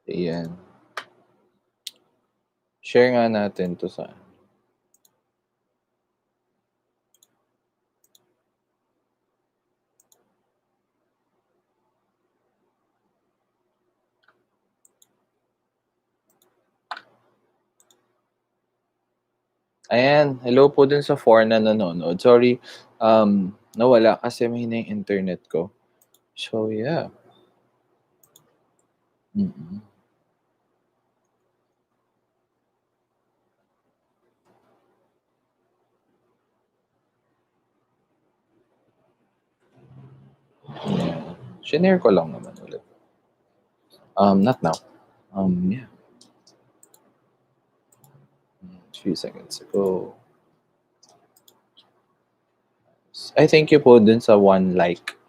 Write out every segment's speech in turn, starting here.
Ayan. Share nga natin 'to sa ayan, hello po dun sa 4 na nanonood. Sorry, nawala kasi mahina yung internet ko. So, yeah. Mm. Yeah. Shinare ko lang naman ulit. Not now. Yeah. A few seconds ago. I thank you po dun sa 1 like.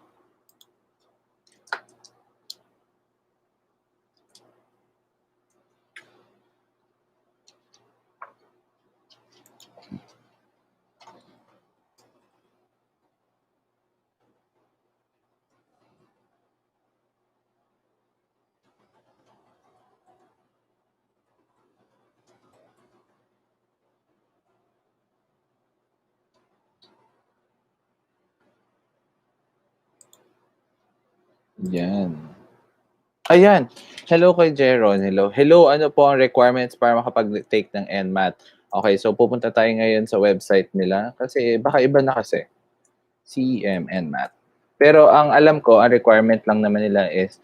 Yan. Ayan, hello kay Jeron, hello. Hello, ano po ang requirements para makapag-take ng NMAT? Okay, so pupunta tayo ngayon sa website nila kasi baka iba na kasi, CEM NMAT. Pero ang alam ko, ang requirement lang naman nila is,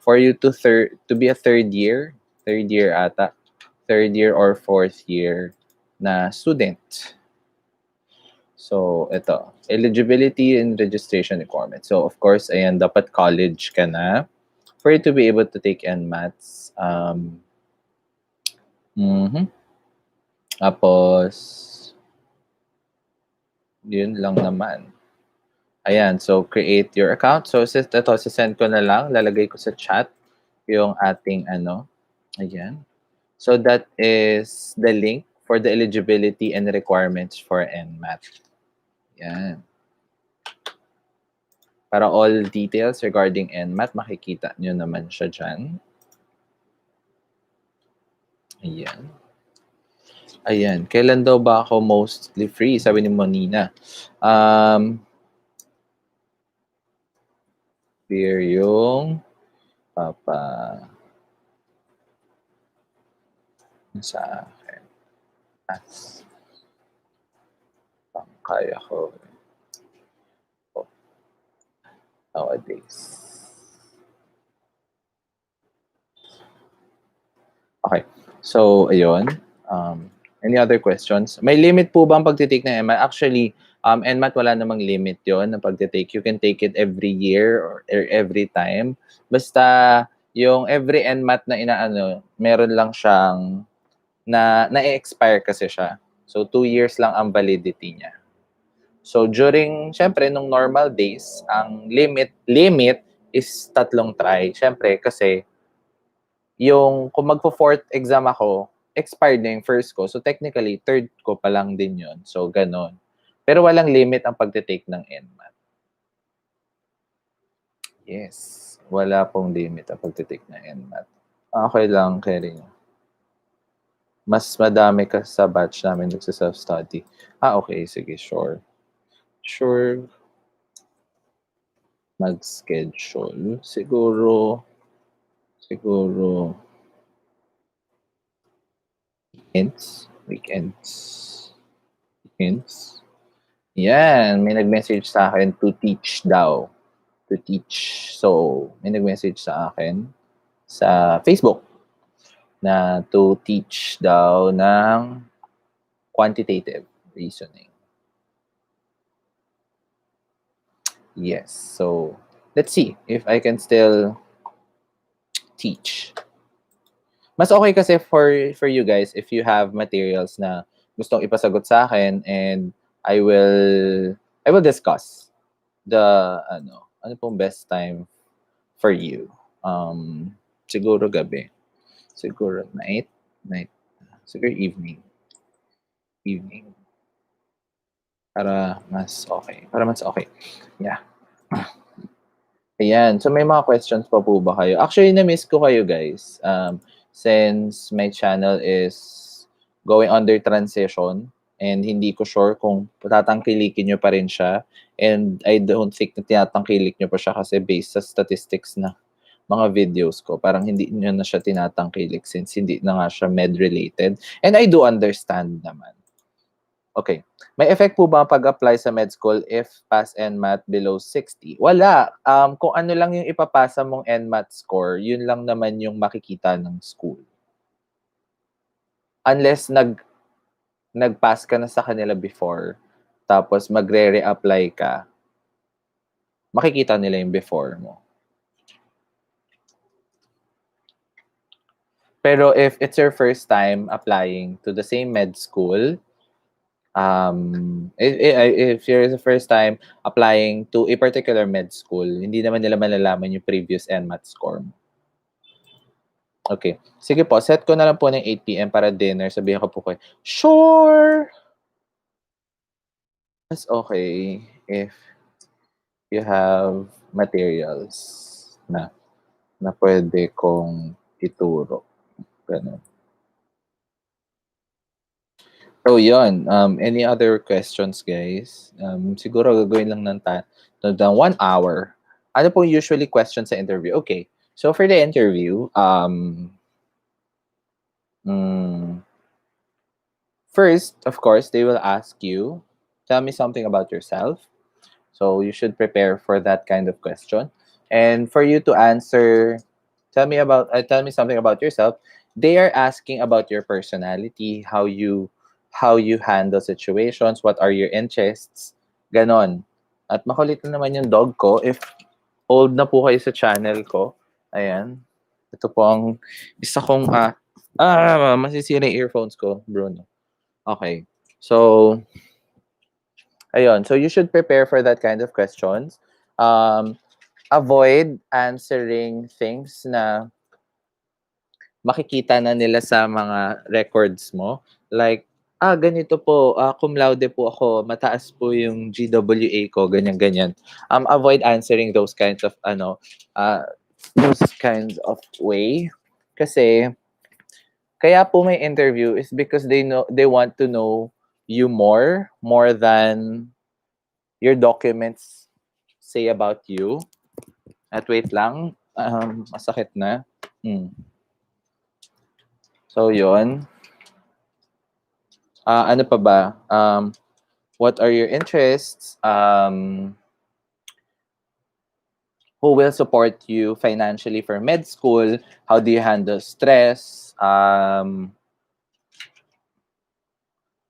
for you to be a third year ata, third year or fourth year na student. So, ito, eligibility and registration requirements. So, of course, ayan, dapat college ka na for you to be able to take NMATs. Tapos, yun lang naman. Ayan, so create your account. So, ito, send ko na lang, lalagay ko sa chat yung ating ano. Ayan. So, that is the link for the eligibility and requirements for NMAT. Ayan. Para all details regarding NMAT, makikita nyo naman siya dyan. Ayan. Ayan. Kailan daw ba ako mostly free? Sabi ni Monina. Clear yung sa akin. As kaya ko nowadays. Okay. So, ayun. Any other questions? May limit po ba ang pagtitake ng NMAT? Actually, NMAT wala namang limit yon na pagtitake. You can take it every year or every time. Basta yung every NMAT na inaano, meron lang siyang na-expire kasi siya. So, 2 years lang ang validity niya. So, syempre, nung normal days, ang limit is 3 try. Syempre, kasi kung magpo-4th exam ako, expired na yung first ko. So, technically, third ko pa lang din yun. So, ganon. Pero walang limit ang pagtitake ng NMAT. Yes. Wala pong limit ang pagtitake ng NMAT. Okay lang, Kerry. Mas madami ka sa batch namin nagsa-self-study. Okay. Sige, sure. Sure. Mag-schedule. Siguro weekends. Yan, may nag-message sa akin to teach daw. To teach. So, may nag-message sa akin sa Facebook na to teach daw ng quantitative reasoning. Yes. So, let's see if I can still teach. Mas okay kasi for you guys if you have materials na gustong ipasagot sa akin and I will discuss the ano pong best time for you. Siguro gabi. Siguro night. Siguro evening. Para mas okay. Yeah. Ayan. So, may mga questions pa po ba kayo? Actually, na-miss ko kayo, guys. Since my channel is going under transition and hindi ko sure kung tatangkilikin nyo pa rin siya. And I don't think na tinatangkilik nyo pa siya kasi based sa statistics na mga videos ko, parang hindi nyo na siya tinatangkilik since hindi na nga siya med-related. And I do understand naman. Okay. May effect po ba ang pag-apply sa med school if pass NMAT below 60? Wala. Kung ano lang yung ipapasa mong NMAT score, yun lang naman yung makikita ng school. Unless nag-pass ka na sa kanila before, tapos magre-reapply ka, makikita nila yung before mo. Pero if it's your first time applying to the same med school, if you're the first time applying to a particular med school, hindi naman nila malalaman yung previous NMAT score mo. Okay. Sige po, set ko na lang po ng 8 p.m. para dinner. Sabihin ko po kayo, sure! That's okay if you have materials na pwede kong ituro. Ganun. So, yun. Any other questions, guys? Siguro gagawin lang ng 1 hour. Ano pong usually question sa interview? Okay. So, for the interview, first, of course, they will ask you, tell me something about yourself. So, you should prepare for that kind of question. And for you to answer, tell me something about yourself, they are asking about your personality, how you handle situations, what are your interests, ganon. At makulit na naman yung dog ko. If old na po kayo sa channel ko, ayan. Ito po ang isa kong, masisira yung earphones ko, Bruno. Okay. So, ayun. So, you should prepare for that kind of questions. Avoid answering things na makikita na nila sa mga records mo. Like, ganito po, cum laude po ako, mataas po yung GWA ko, ganyan-ganyan. Avoid answering those kinds of, way. Kasi, kaya po may interview is because they want to know you more than your documents say about you. At wait lang, masakit na. So, yun. Ano pa ba? What are your interests? Who will support you financially for med school? How do you handle stress? Ano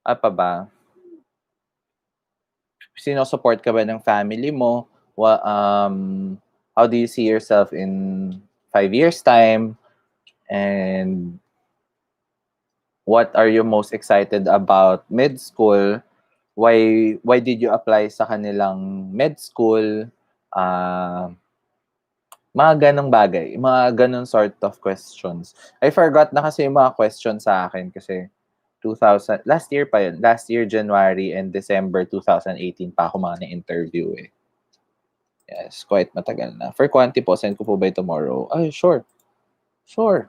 pa ba? Sino support ka ba ng family mo? How do you see yourself in 5 years' time? And what are you most excited about med school? Why did you apply sa kanilang med school? Mga ganong bagay, mga ganon sort of questions. I forgot na kasi yung mga questions sa akin kasi last year January and December 2018 pa ako mga na-interview eh. Yes, quite matagal na. For Quanti po, send ko po by tomorrow. Ay, sure. Sure.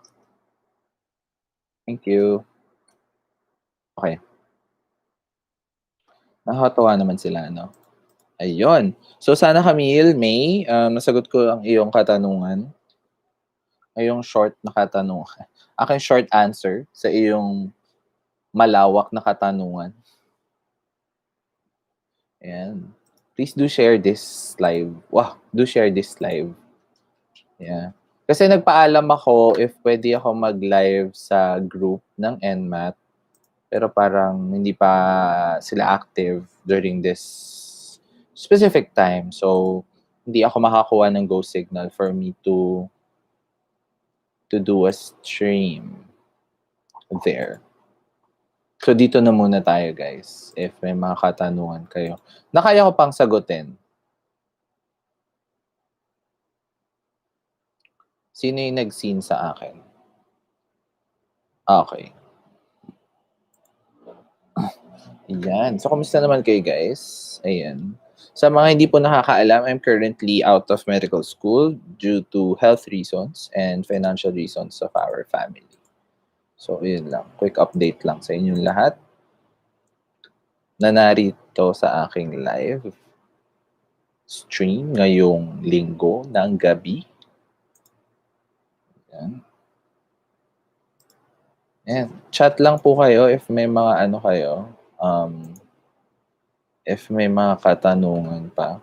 Thank you. Okay. Nakakatawa naman sila, no? Ayun. So, sana Camille, May, nasagot ko ang iyong katanungan. Iyong short na katanungan. Aking short answer sa iyong malawak na katanungan. Ayan. Please do share this live. Wow, do share this live. Yeah. Kasi nagpaalam ako if pwede ako mag-live sa group ng NMAT. Pero parang hindi pa sila active during this specific time. So, hindi ako makakuha ng go signal for me to do a stream there. So, dito na muna tayo, guys. If may mga katanungan kayo. Na kaya ko pang sagutin. Sino yung nag-scene sa akin? Okay. Ayan. So, kumusta naman kayo, guys? Ayan. Sa mga hindi po nakakaalam, I'm currently out of medical school due to health reasons and financial reasons of our family. So, yun lang. Quick update lang sa inyong lahat na narito sa aking live stream ngayong linggo ng gabi. Yan. Ayan. Chat lang po kayo if may mga ano kayo, if may mga katanungan pa.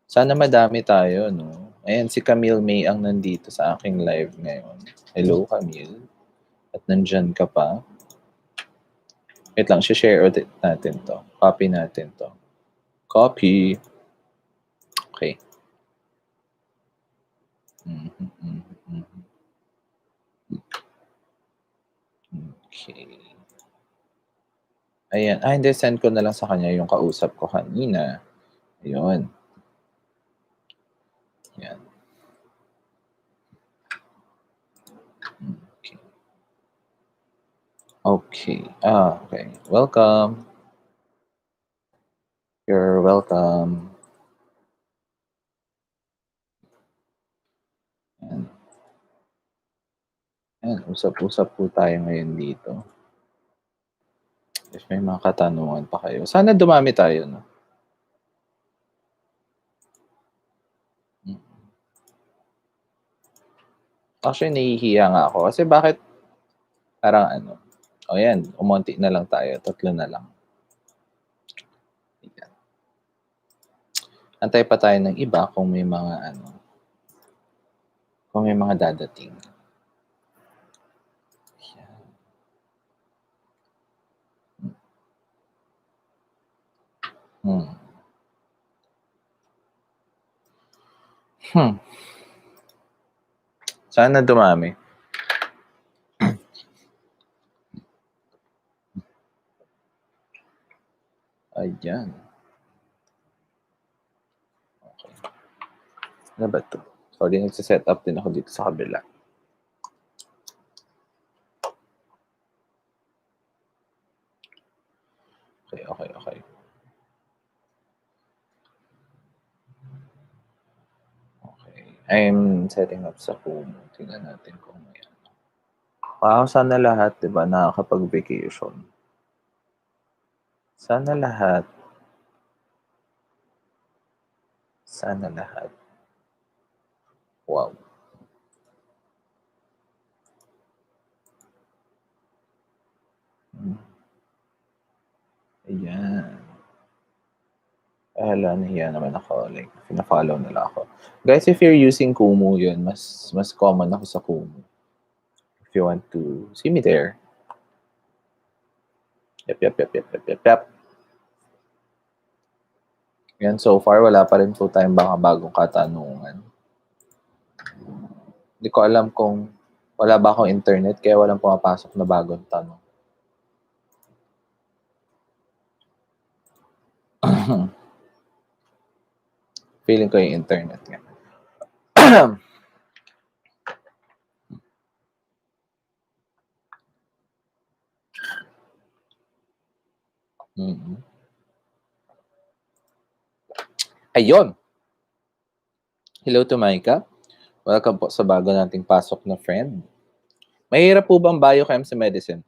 Sana madami tayo, no? Ayan, si Camille May ang nandito sa aking live ngayon. Hello, Camille. At nandyan ka pa. Wait lang, share ulit natin to. Copy natin to. Copy. Okay. Okay. Ayan. Hindi, send ko na lang sa kanya yung kausap ko kanina. Ayun. Yan. Okay. Okay. Okay. Welcome. You're welcome. Yan. Ayan, usap-usap po tayo ngayon dito. If may mga katanungan pa kayo. Sana dumami tayo, no? Actually, nahihiya nga ako. Kasi bakit parang ano, o yan, umunti na lang tayo. 3 na lang. Ayan. Antay pa tayo ng iba kung may mga ano, kung may mga dadating. Sana dumami. Ayan. Okay. Ano ba ito? Sorry, nagsiset up din ako dito sa kabila. Okay. Okay. I'm setting up sa Kumu. Tingnan natin kung may ano. Wow, sana lahat, diba, nakakapag-vacation. Sana lahat. Sana lahat. Wow. Ayan. Nahiya naman ako. Like, pina-follow nila ako. Guys, if you're using Kumu yun, mas common ako sa Kumu. If you want to see me there. Yep. Yan, so far, wala pa rin po tayong mga bagong katanungan. Hindi ko alam kung wala ba akong internet, kaya walang pumapasok na bagong tanong. Feeling ko yung internet nga. Ayun! Hello to Micah. Welcome po sa bago nating pasok na friend. Mahirap po bang biochem sa medicine?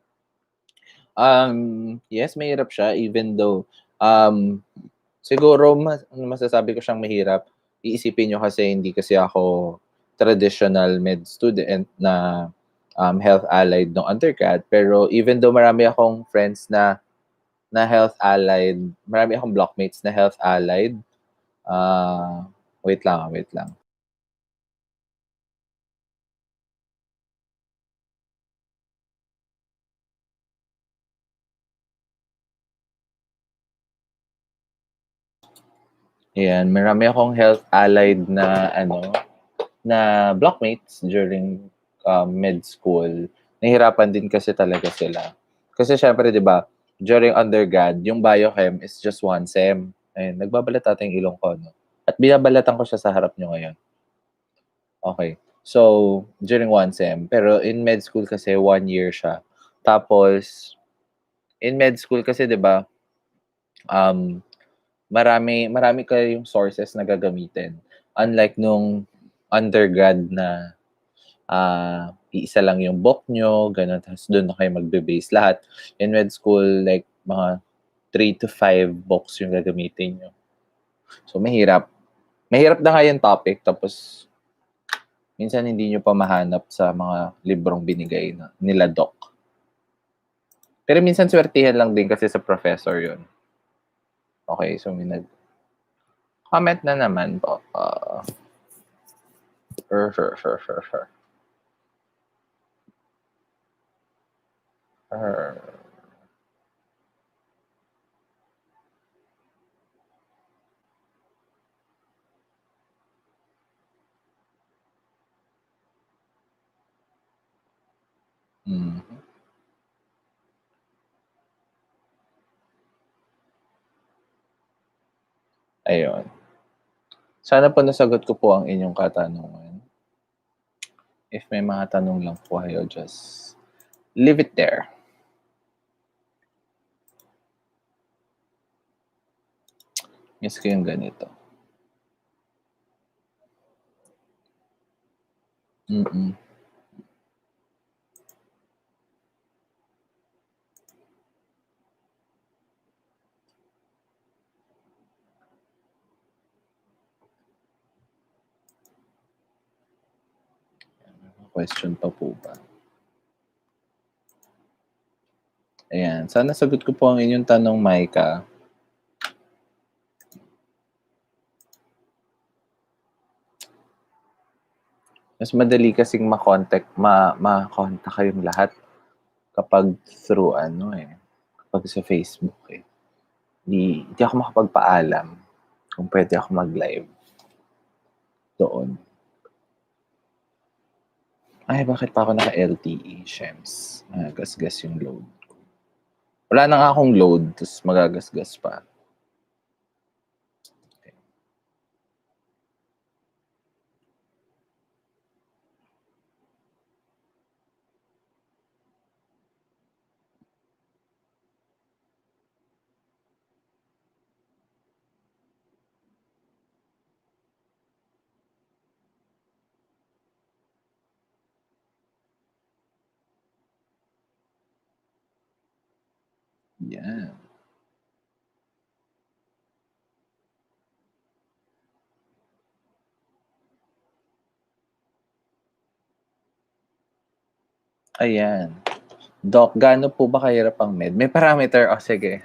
Yes, mahirap siya even though siguro masasabi ko siyang mahirap. Iisipin nyo kasi hindi kasi ako traditional med student na health allied ng undergrad. Pero even though marami akong friends na health allied, marami akong blockmates na health allied. Wait lang. Ayan, marami akong health allied na na blockmates during med school. Nahirapan din kasi talaga sila. Kasi syempre, 'di ba, during undergrad, yung biochem is just 1 sem. Ayun, nagbabalat ata yung ilong ko, no? At binabalatan ko siya sa harap nyo ngayon. Okay. So, during 1 sem. Pero in med school kasi 1 year siya. Tapos, in med school kasi, 'di ba, um, marami kayong sources na gagamitin. Unlike nung undergrad na iisa lang yung book nyo, gano'n, tapos doon na kayo magbe-base lahat. In med school, like, mga 3 to 5 books yung gagamitin nyo. So, mahirap. Mahirap na nga yung topic, tapos minsan hindi nyo pa mahanap sa mga librong binigay nila doc. Pero minsan swertihan lang din kasi sa professor yun. Okay, so may comment na naman po. Sure. Ayun. Sana po nasagot ko po ang inyong katanungan. If may mga tanong lang po kayo, just leave it there. Miss ko yung ganito. Question pa po ba? Ayan. Sana sagot ko po ang inyong tanong, Maika. Mas madali kasing ma-contact kayong lahat kapag through kapag sa Facebook eh. Hindi ako makapagpaalam kung pwede ako mag-live doon. Ay, bakit pa ako naka-LTE, Shems? Magagasgas yung load ko. Wala na nga akong load, tapos magagasgas pa. Okay. Yan. Ayan. Doc, gaano po ba kahirap ang med? May parameter, sige.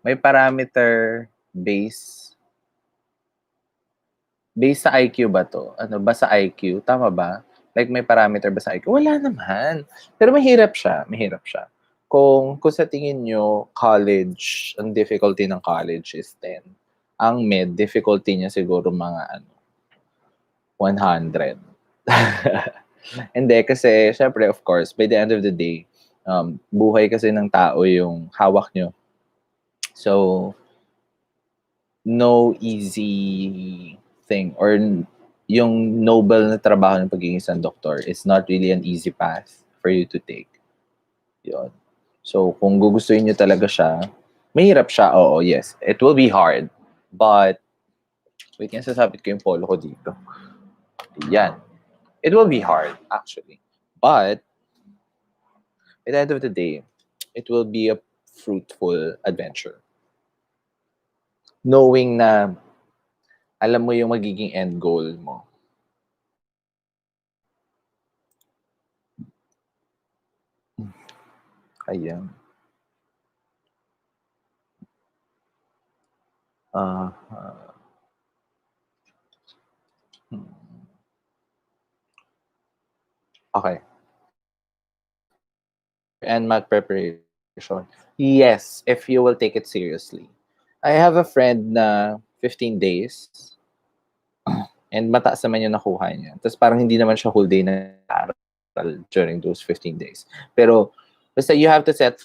May parameter base sa IQ ba to? Ano ba sa IQ? Tama ba? Like may parameter ba sa IQ? Wala naman. Pero mahirap siya. Kung sa tingin nyo, college, ang difficulty ng college is 10. Ang med, difficulty niya siguro mga 100. Hindi, kasi syempre, of course, by the end of the day, buhay kasi ng tao yung hawak nyo. So, no easy thing or yung noble na trabaho ng pagiging isang doktor is not really an easy path for you to take. Yun. So, kung gugustuhin nyo talaga siya, mahirap siya, oo, yes. It will be hard. But, wait, yan sasabit ko yung polo ko dito. Yan. It will be hard, actually. But, at the end of the day, it will be a fruitful adventure. Knowing na alam mo yung magiging end goal mo. Ayan. Okay. And math preparation. Yes, if you will take it seriously. I have a friend na 15 days and mataas naman yung nakuha niya. Tapos parang hindi naman siya whole day na aral during those 15 days. Pero basta you have to set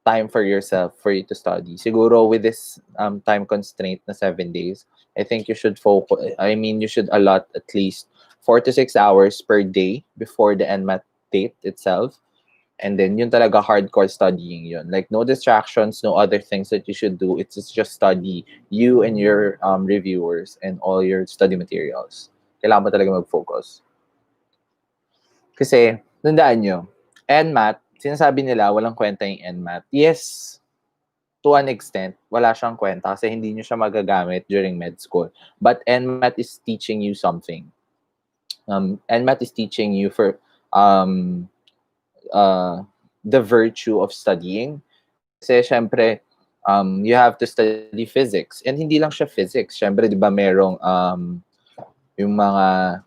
time for yourself for you to study. Siguro with this time constraint na 7 days, I think you should you should allot at least 4 to 6 hours per day before the NMAT date itself And then yun talaga hardcore studying yun. Like no distractions, no other things that you should do. It's just study you and your reviewers and all your study materials. Kailangan mo talaga mag-focus. Kasi, tandaan nyo, NMAT, sinasabi nila walang kwenta yung NMAT. Yes, to an extent, wala siyang kwenta kasi hindi nyo siya magagamit during med school. But NMAT is teaching you something. NMAT is teaching you for the virtue of studying. Kasi syempre, you have to study physics. And hindi lang siya physics. Syempre, di ba merong yung mga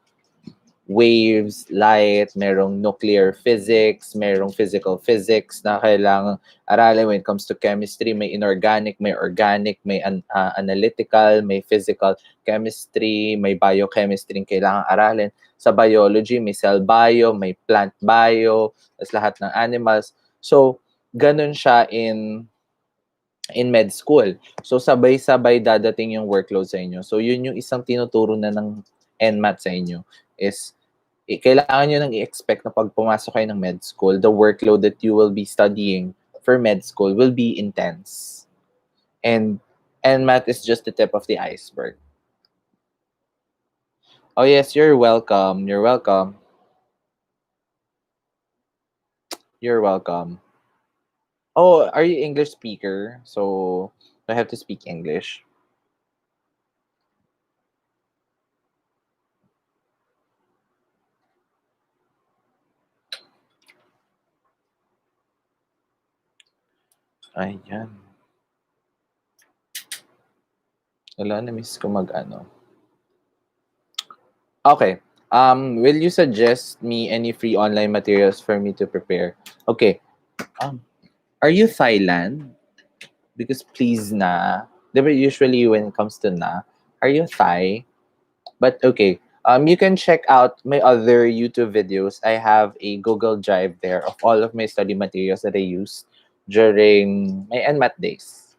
waves, light, merong nuclear physics, merong physical physics na kailangang aralin when it comes to chemistry. May inorganic, may organic, may analytical, may physical chemistry, may biochemistry kailangang aralin. Sa biology, may cell bio, may plant bio, tas lahat ng animals. So, ganun siya in med school. So, sabay-sabay dadating yung workload sa inyo. So, yun yung isang tinuturo na ng NMAT sa inyo is kailangan nyo nang i-expect na pag pumasok kayo ng med school, the workload that you will be studying for med school will be intense. And NMAT is just the tip of the iceberg. Oh yes, you're welcome. You're welcome. You're welcome. Oh, are you English speaker? So, I have to speak English. Ayan. Wala, na-miss ko mag-ano. Okay. Will you suggest me any free online materials for me to prepare? Okay. Are you Thailand? Because please na. Diba usually when it comes to na, are you Thai? But okay. You can check out my other YouTube videos. I have a Google Drive there of all of my study materials that I used during my NMAT days.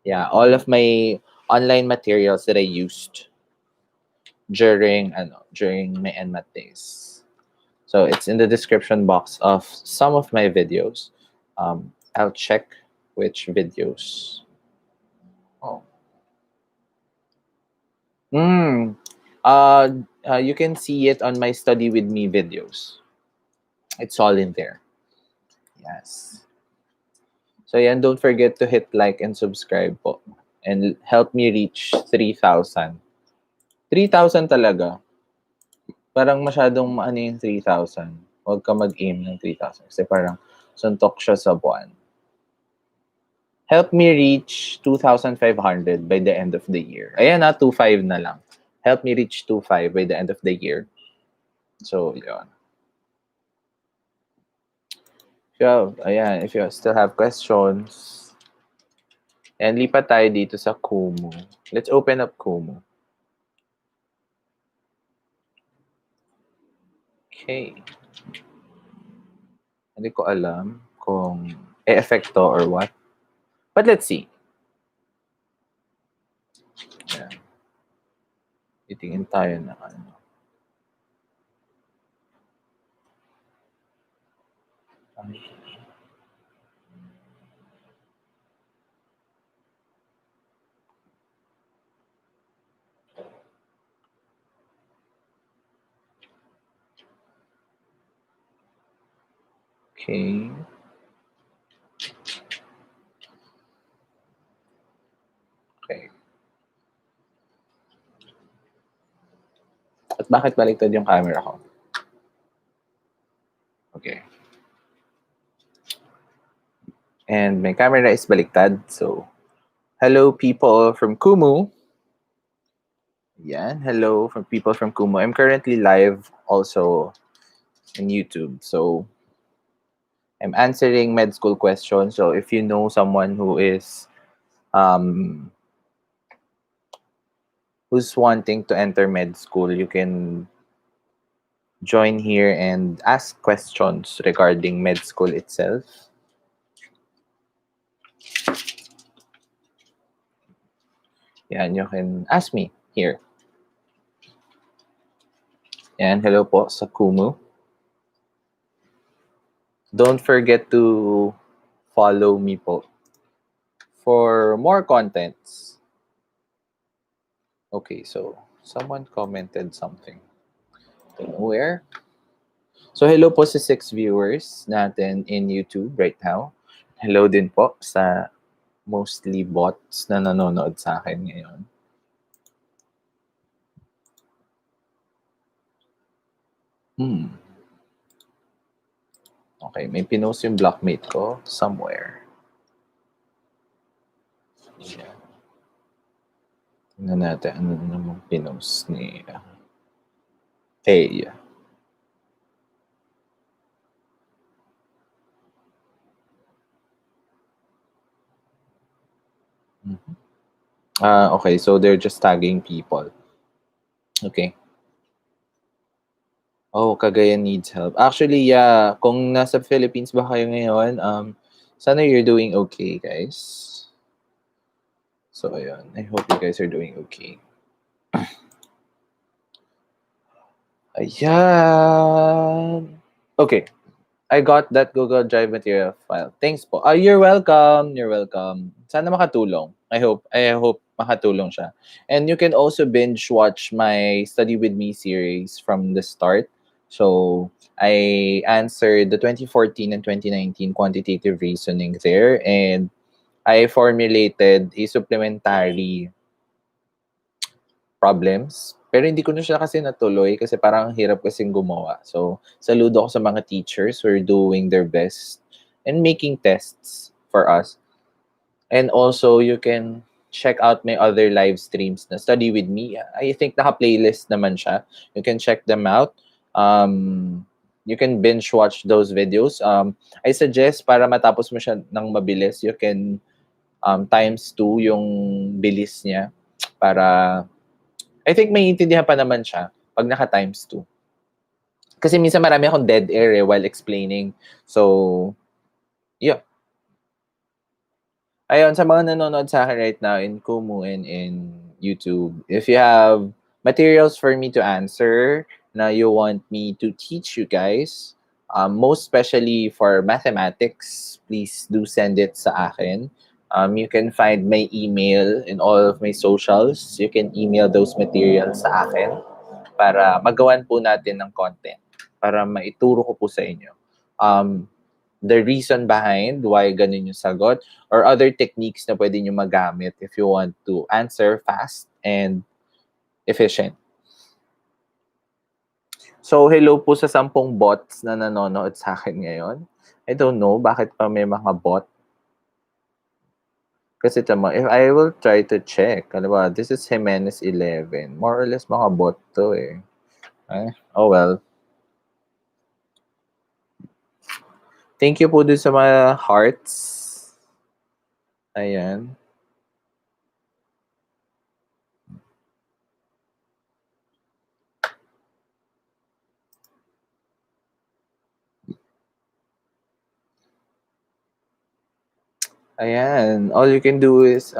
Yeah, all of my online materials that I used during my NMAT days. So it's in the description box of some of my videos. I'll check which videos. Oh. You can see it on my Study With Me videos. It's all in there. Yes. So yan, don't forget to hit like and subscribe po. And help me reach 3,000. 3,000 talaga. Parang masyadong ano yung 3,000. Huwag ka mag-aim ng 3,000. Kasi parang suntok siya sa buwan. Help me reach 2,500 by the end of the year. Ayan na, 2,500 na lang. Help me reach 2,500 by the end of the year. So, yun. If you still have questions, and lipat tayo dito sa Kumu. Let's open up Kumu. Okay. Hindi ko alam kung e-effecto or what. But let's see. Yeah. Titingin tayo na ano. Okay. Okay. At bakit baliktad yung camera ko? Okay. And my camera is baliktad. So, hello people from Kumu. Yan. Hello from people from Kumu. I'm currently live also in YouTube. So, I'm answering med school questions. So, if you know someone who is who's wanting to enter med school, you can join here and ask questions regarding med school itself. Yan, you can ask me here. Yan, hello po sa Kumu. Don't forget to follow me po for more contents. Okay, so someone commented something. Don't know where. So hello po sa 6 viewers natin in YouTube right now. Hello din po sa mostly bots na nanonood sa akin ngayon. Okay, may pinost yung blockmate ko somewhere. Yeah. Tingnan natin ano namang pinost ni Hey. Okay, so they're just tagging people. Okay. Oh, Cagayan needs help. Actually, yeah, kung nasa Philippines ba kayo ngayon, sana you're doing okay, guys. So, ayun. I hope you guys are doing okay. Ayan. Okay. I got that Google Drive material file. Thanks po. You're welcome. You're welcome. Sana makatulong. I hope makatulong siya. And you can also binge watch my Study With Me series from the start. So, I answered the 2014 and 2019 quantitative reasoning there, and I formulated a supplementary problems. Pero hindi ko na siya kasi natuloy kasi parang ang hirap kasing gumawa. So, saludo ako sa mga teachers who are doing their best and making tests for us. And also, you can check out my other live streams na Study With Me. I think naka-playlist naman siya. You can check them out. You can binge watch those videos. I suggest para matapos mo siya ng mabilis, you can times 2 yung bilis niya para I think maiintindihan pa naman siya pag naka times 2. Kasi minsan marami akong dead air while explaining. So, yeah. Ayun, sa mga nanonood sa akin right now in Kumu and in YouTube, if you have materials for me to answer na you want me to teach you guys, most especially for mathematics, please do send it sa akin. You can find my email in all of my socials. You can email those materials sa akin para magawan po natin ng content, para maituro ko po sa inyo. The reason behind why ganun yung sagot or other techniques na pwede nyo magamit if you want to answer fast and efficient. So, hello po sa 10 bots na nanonood sa akin ngayon. I don't know bakit pa may mga bot. Kasi tama, if I will try to check, ano ba, this is Jimenez 11. More or less mga bot to eh. Oh well. Thank you po dun sa mga hearts. Ayan. Ayan. All you can do is,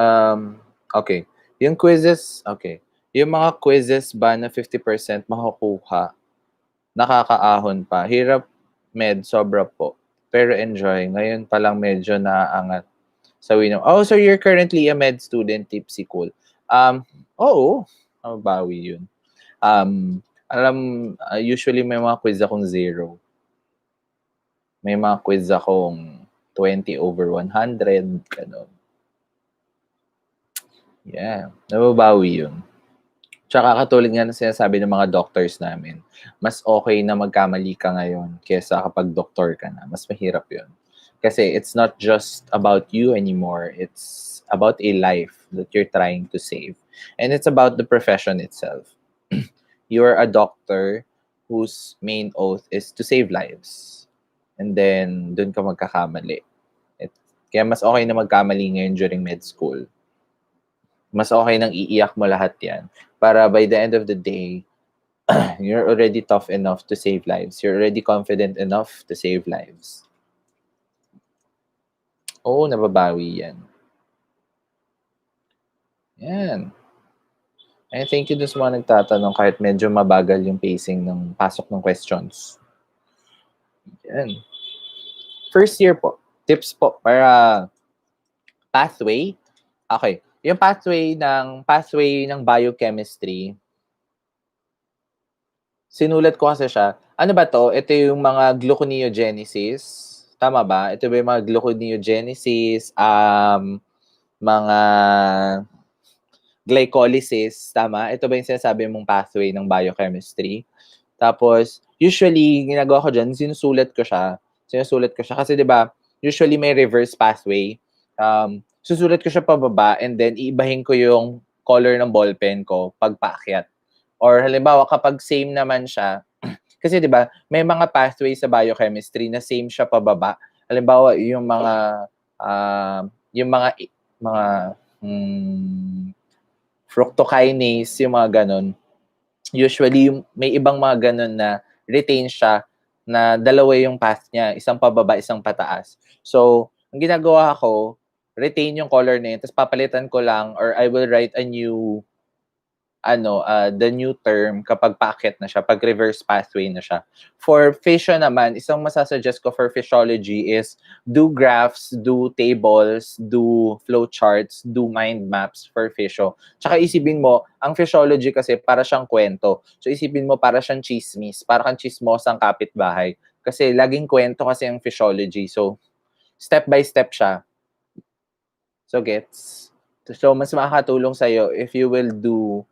okay. Yung quizzes, okay. Yung mga quizzes ba na 50% makukuha, nakakaahon pa. Hirap, sobra po. Pero enjoy. Ngayon pa lang medyo naaangat sa Winom. Oh, so you're currently a med student, Tipsy Cool. Oo. Mabawi yun. Usually may mga quiz akong 0. May mga quiz akong 20 over 100, gano'n. Yeah, nababawi yun. Tsaka katulad nga ng sinasabi ng mga doctors namin, mas okay na magkamali ka ngayon kesa kapag doktor ka na. Mas mahirap yun. Kasi it's not just about you anymore. It's about a life that you're trying to save. And it's about the profession itself. You're a doctor whose main oath is to save lives. And then, dun ka magkakamali. Kaya mas okay na magkamali ngayon during med school. Mas okay nang iiyak mo lahat yan. Para by the end of the day, you're already tough enough to save lives. You're already confident enough to save lives. Oo, nababawi yan. Yan. And thank you dun sa mga nagtatanong kahit medyo mabagal yung pacing ng pasok ng questions. Yan. First year po. Tips po para pathway. Okay. Yung pathway ng biochemistry, sinulat ko kasi siya. Ano ba to? Ito yung mga gluconeogenesis. Tama ba? Ito ba yung mga gluconeogenesis, mga glycolysis, tama? Ito ba yung sinasabi mong pathway ng biochemistry? Tapos, usually, ginagawa ko dyan, sinusulat ko siya. Kasi, di ba, usually may reverse pathway. Susulat ko siya pababa and then iibahin ko yung color ng ballpen ko pag paakyat. Or halimbawa, kapag same naman siya, kasi di ba, may mga pathway sa biochemistry na same siya pababa. Halimbawa, yung mga fructokinase, yung mga ganon. Usually, may ibang mga ganon na retain siya na dalawa yung path niya, isang pababa, isang pataas. So, ang ginagawa ko, retain yung color na yun, tapos papalitan ko lang or I will write the new term kapag paakyat na siya, pag reverse pathway na siya. For fission naman, isang masasuggest ko for physiology is do graphs, do tables, do flowcharts, do mind maps for physio. Tsaka isipin mo, ang physiology kasi para siyang kwento. So isipin mo para siyang chismis, para kang chismosang kapitbahay. Kasi laging kwento kasi ang physiology. So step by step siya. So gets? So mas makakatulong sa'yo if you will do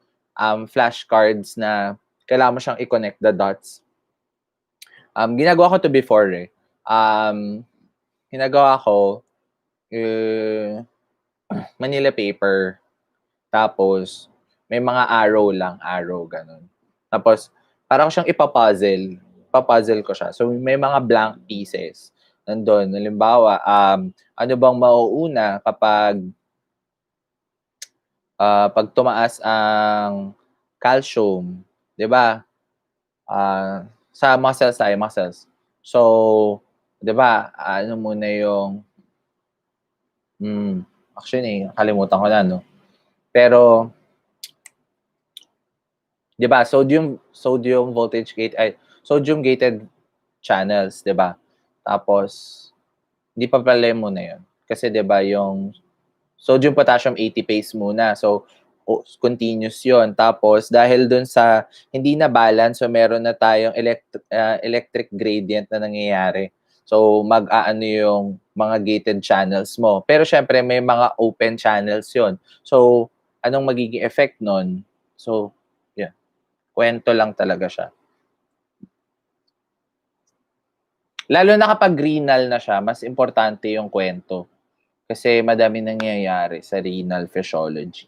flashcards na kailangan mo siyang i-connect the dots. Ginagawa ko to before eh. Ginagawa ko Manila paper. Tapos may mga arrow, ganun. Tapos para ko siyang ipapuzzle ko siya. So may mga blank pieces nandun. Halimbawa, ano bang mauuna kapag pag tumaas ang calcium, 'di ba? Sa muscles. So, 'di ba? Ano muna yung actually nakalimutan ko na, no. Pero 'di ba, sodium voltage gate ay sodium gated channels, 'di ba? Tapos hindi pa pala muna 'yon. Kasi 'di ba yung sodium potassium ATPase muna. So continuous 'yon. Tapos dahil dun sa hindi na balance, so meron na tayong electric gradient na nangyayari. So mag-aano yung mga gated channels mo. Pero syempre may mga open channels 'yon. So anong magiging effect nun? So yeah, kwento lang talaga siya. Lalo na kapag renal na siya, mas importante yung kwento. Kasi madami nangyayari sa renal physiology.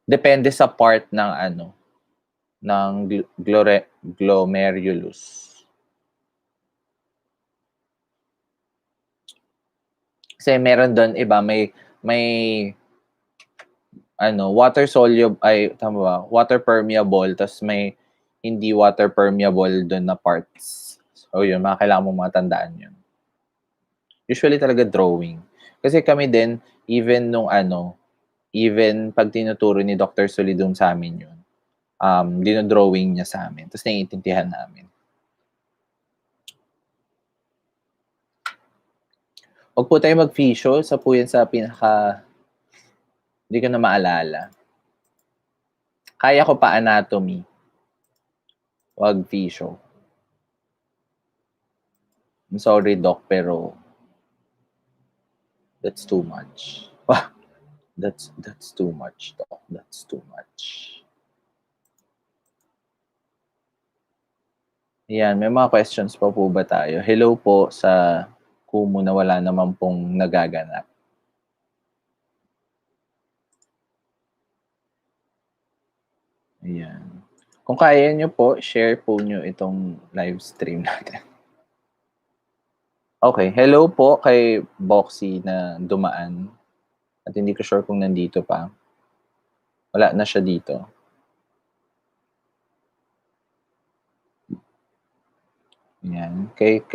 Depende sa part ng glomerulus. Kasi meron doon iba, may water soluble, water permeable, tas may hindi water permeable doon na parts. So yun, kailangan mo matandaan yun. Usually talaga drawing. Kasi kami din, even pag tinuturo ni Dr. Solidum sa amin yun, dinodrawing niya sa amin. Tapos naiintindihan namin. Huwag po tayo mag-physio. Sa po yan sa hindi ko na maalala. Kaya ko pa anatomy. Huwag physio. I'm sorry, Doc, pero that's too much. That's too much, Doc. That's too much. Yan, may mga questions pa po ba tayo? Hello po sa Kumu na wala naman pong nagaganap. Ayan. Kung kaya nyo po, share po nyo itong live stream natin. Okay, hello po kay Boxy na dumaan. At hindi ko sure kung nandito pa. Wala na siya dito. Ayan. Okay.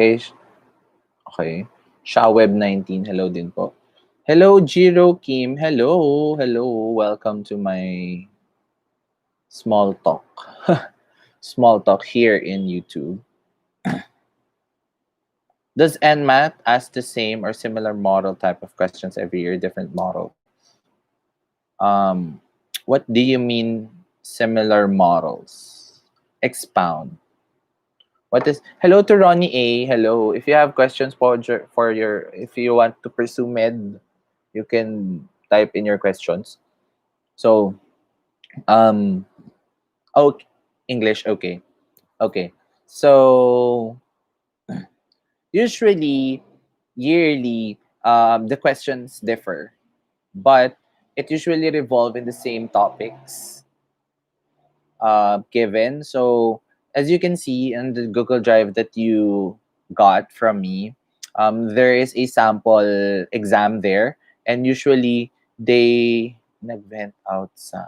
Shaweb19, hello din po. Hello, Jiro Kim. Hello. Welcome to my small talk. Small talk here in YouTube. Does NMAT ask the same or similar model type of questions every year, different model? Um, what do you mean similar models? Expound. What is hello to Ronnie A? Hello. If you have questions for your if you want to pursue med, you can type in your questions. So, um, oh, English. Okay, okay. So usually yearly, the questions differ, but it usually revolve in the same topics given. So as you can see in the Google Drive that you got from me, there is a sample exam there, and usually they nagvent out sa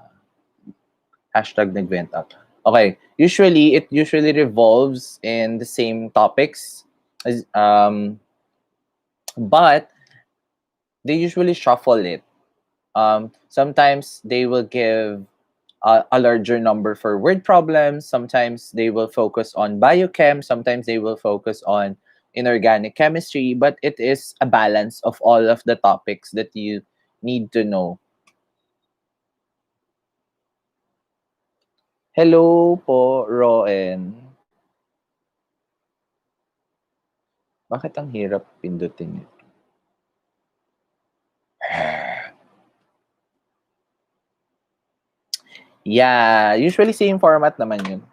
hashtag nagvent out. Okay, usually it usually revolves in the same topics, as, but they usually shuffle it. Sometimes they will give a larger number for word problems. Sometimes they will focus on biochem. Sometimes they will focus on inorganic chemistry. But it is a balance of all of the topics that you need to know. Hello po, Roen. Bakit ang hirap pindutin ito? Yeah, usually same format naman yun.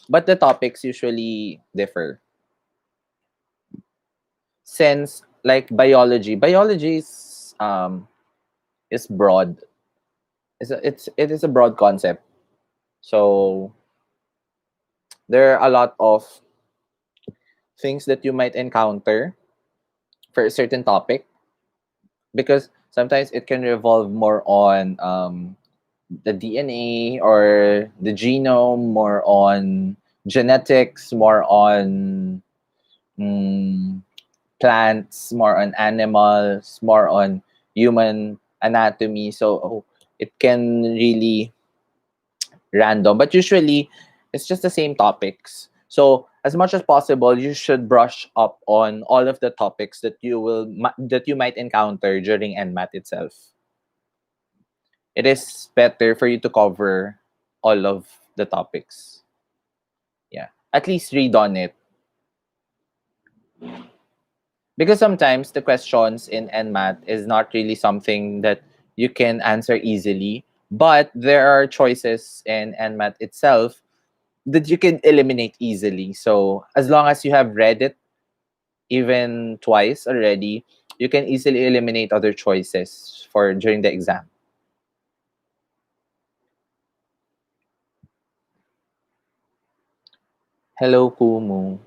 But the topics usually differ. Since like biology is broad. It is a broad concept. So there are a lot of things that you might encounter for a certain topic because sometimes it can revolve more on the DNA or the genome, more on genetics, more on mm, plants, more on animals, more on human anatomy. So it can really random, but usually it's just the same topics. So as much as possible, you should brush up on all of the topics that that you might encounter during NMAT itself. It is better for you to cover all of the topics. Yeah, at least read on it because sometimes the questions in NMAT is not really something that you can answer easily, but there are choices in NMAT itself that you can eliminate easily. So as long as you have read it even twice already, you can easily eliminate other choices for during the exam. Hello, Kumu.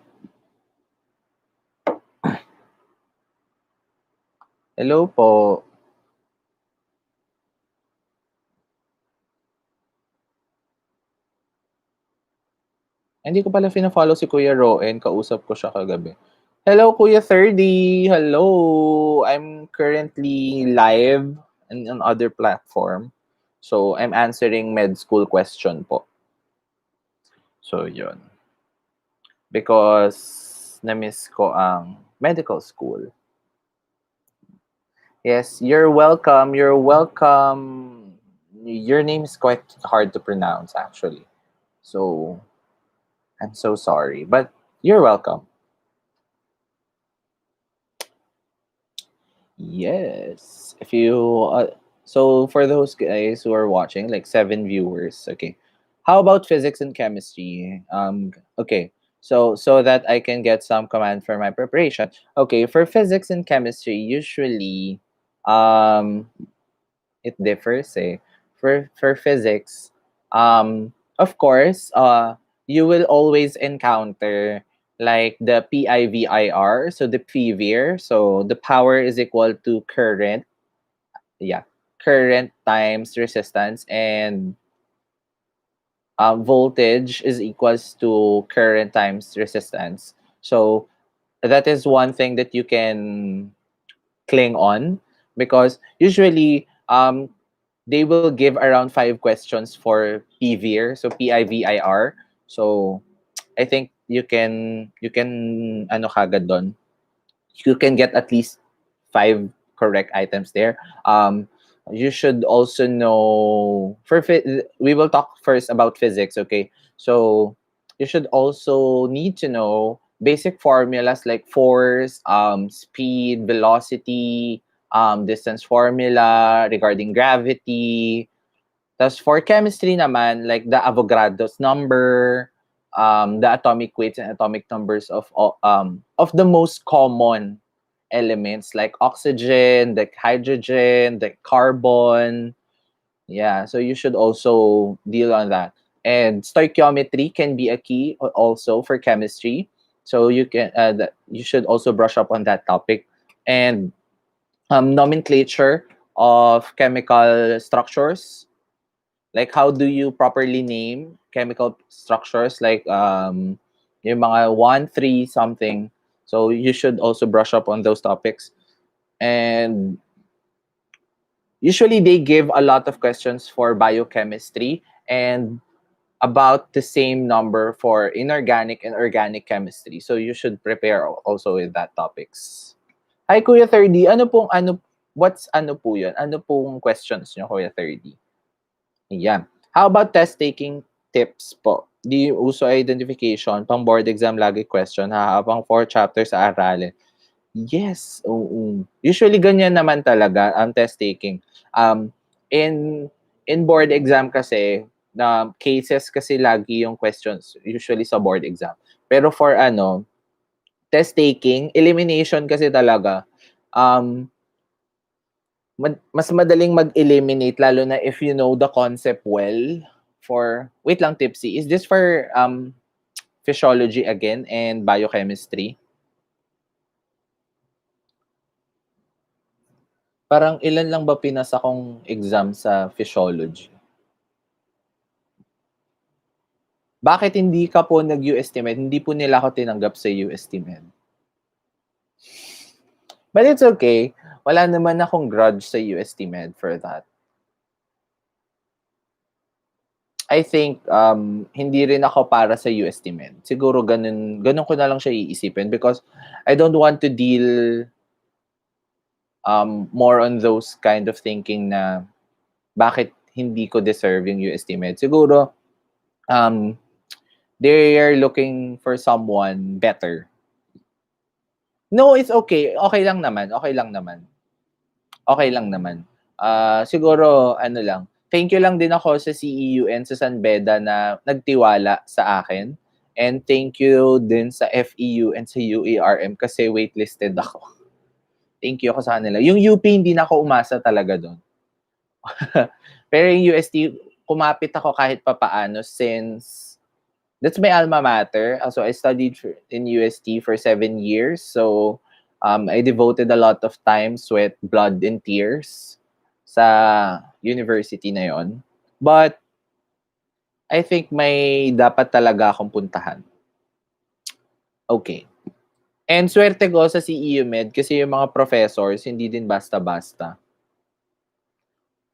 Hello po. Hindi ko pala fina-follow si Kuya Roen. Kausap ko siya kagabi. Hello, Kuya 30. Hello. I'm currently live on other platform. So, I'm answering med school question po. So, yun. Because na-miss ko ang medical school. Yes, you're welcome. You're welcome. Your name is quite hard to pronounce, actually. So, I'm so sorry. But you're welcome. Yes. If you so for those guys who are watching, like 7 viewers, okay. How about physics and chemistry? Okay. So that I can get some command for my preparation. Okay, for physics and chemistry, usually um it differs eh. For physics, of course, you will always encounter like the PIVIR, so the PVIR, so the power is equal to current, yeah, current times resistance, and voltage is equals to current times resistance. So that is one thing that you can cling on because usually they will give around 5 questions for PVIR, so PIVIR. So I think you can ano kagad doon. you can get at least 5 correct items there. You should also know we will talk first about physics, okay? So you should also need to know basic formulas like force, speed, velocity, distance formula regarding gravity. Tapos for chemistry naman, like the Avogadro's number, the atomic weights and atomic numbers of the most common elements like oxygen, the hydrogen, the carbon. Yeah, so you should also deal on that. And stoichiometry can be a key also for chemistry. So you should also brush up on that topic. And nomenclature of chemical structures, like how do you properly name chemical structures, like yung mga 1 3 something. So you should also brush up on those topics. And usually they give a lot of questions for biochemistry and about the same number for inorganic and organic chemistry. So you should prepare also with that topics. Hi Kuya 30, ano po yun? Ano pong questions nyo, Kuya 30? Yeah. How about test taking tips po? Di uso identification, pang board exam lagi question, habang 4 chapters sa aralin. Yes, oo. Usually ganyan naman talaga ang test taking. Um, in in board exam kasi, na cases kasi lagi yung questions usually sa board exam. Pero for test taking, elimination kasi talaga. Mas madaling mag-eliminate lalo na if you know the concept well. Wait lang, Tipsy, is this for physiology again and biochemistry? Parang ilan lang ba pinasa kong exam sa physiology? Bakit hindi ka po nag-UST Med? Hindi po nila ako tinanggap sa UST Med. But it's okay. Wala naman akong grudge sa UST Med for that. I think hindi rin ako para sa UST Med. Siguro ganun ko na lang siya iisipin because I don't want to deal more on those kind of thinking na bakit hindi ko deserve yung UST Med. Siguro they are looking for someone better. No, it's okay. Okay lang naman. Okay lang naman. Siguro ano lang, thank you lang din ako sa CEU and sa San Beda na nagtiwala sa akin. And thank you din sa FEU and sa UARM kasi waitlisted ako. Thank you ako sa kanila. Yung UP, hindi na ako umasa talaga doon. Pero yung UST, kumapit ako kahit papaano since that's my alma mater. So I studied in UST for 7 years. So I devoted a lot of time, sweat, blood, and tears sa university na yon. But I think may dapat talaga akong puntahan. Okay. And swerte ko sa CEU Med kasi yung mga professors, hindi din basta-basta.